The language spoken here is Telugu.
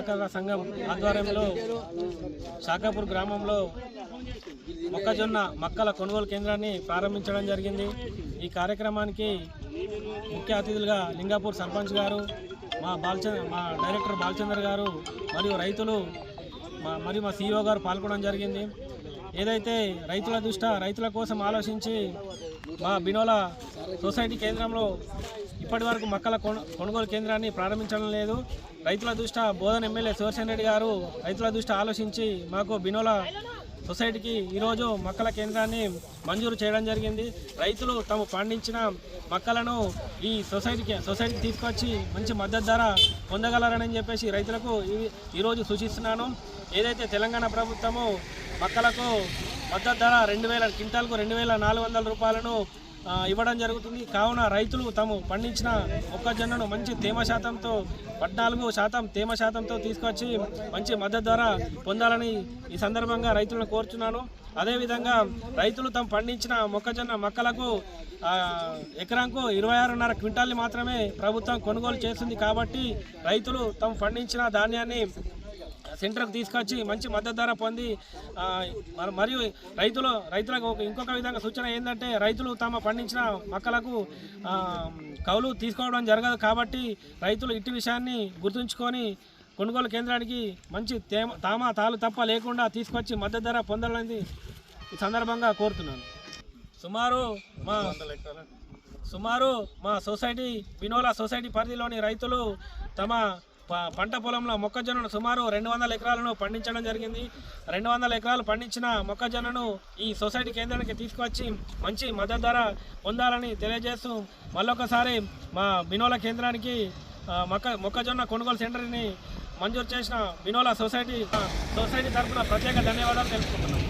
సహకార సంఘం ఆధ్వర్యంలో శాఖాపూర్ గ్రామంలో మొక్కజొన్న మక్కల కొనుగోలు కేంద్రాన్ని ప్రారంభించడం జరిగింది। ఈ కార్యక్రమానికి ముఖ్య అతిథులుగా లింగాపూర్ సర్పంచ్ గారు, మా డైరెక్టర్ బాలచందర్ గారు మరియు రైతులు మరియు మా CEO గారు పాల్గొనడం జరిగింది। ఏదైతే రైతుల కోసం ఆలోచించి మా బినోలా సొసైటీ కేంద్రంలో ఇప్పటి వరకు మక్కల కొనుగోలు కేంద్రాన్ని ప్రారంభించడం లేదు। రైతుల దృష్ట్యా బోధన ఎమ్మెల్యే సుదర్శన్ రెడ్డి గారు రైతుల దృష్ట్యా ఆలోచించి మాకు బినోలా సొసైటీకి ఈరోజు మక్కల కేంద్రాన్ని మంజూరు చేయడం జరిగింది। రైతులు తాము పండించిన మక్కలను ఈ సొసైటీకి తీసుకొచ్చి మంచి మద్దతు ధర పొందగలరని చెప్పేసి రైతులకు ఈరోజు సూచిస్తున్నాను। ఏదైతే తెలంగాణ ప్రభుత్వము మక్కలకు మద్దతు ధర 2000 క్వింటాల్కు 2400 రూపాయలను ఇవ్వడం జరుగుతుంది। కావున రైతులు తాము పండించిన మొక్కజొన్నను మంచి తేమ శాతంతో 14% తేమ శాతంతో తీసుకొచ్చి మంచి మద్దతు ధర పొందాలని ఈ సందర్భంగా రైతులను కోరుతున్నాను। అదేవిధంగా రైతులు తాము పండించిన మొక్కజొన్న మక్కలకు ఎకరాకు 26.5 క్వింటాల్ని మాత్రమే ప్రభుత్వం కొనుగోలు చేస్తుంది। కాబట్టి రైతులు తాము పండించిన ధాన్యాన్ని సెంటర్కు తీసుకొచ్చి మంచి మద్దతు ధర పొంది మరియు రైతులకు ఇంకొక విధంగా సూచన ఏంటంటే రైతులు తమ పండించిన మక్కలకు కౌలు తీసుకోవడం జరగదు। కాబట్టి రైతులు ఇట్టి విషయాన్ని గుర్తుంచుకొని కొనుగోలు కేంద్రానికి మంచి తాలు తప్ప లేకుండా తీసుకొచ్చి మద్దతు ధర పొందాలని ఈ సందర్భంగా కోరుతున్నాను। సుమారు మా సొసైటీ బినోలా సొసైటీ పరిధిలోని రైతులు తమ పంట పొలంలో మొక్కజొన్నను సుమారు 200 ఎకరాలను పండించడం జరిగింది। 200 ఎకరాలు పండించిన మొక్కజొన్నను ఈ సొసైటీ కేంద్రానికి తీసుకొచ్చి మంచి మద్దతు ధర పొందాలని తెలియజేస్తూ మళ్ళొకసారి మా బినోలా కేంద్రానికి మొక్కజొన్న కొనుగోలు సెంటర్ని మంజూరు చేసిన బినోలా సొసైటీ తరఫున ప్రత్యేక ధన్యవాదాలు తెలుపుకుంటున్నాం।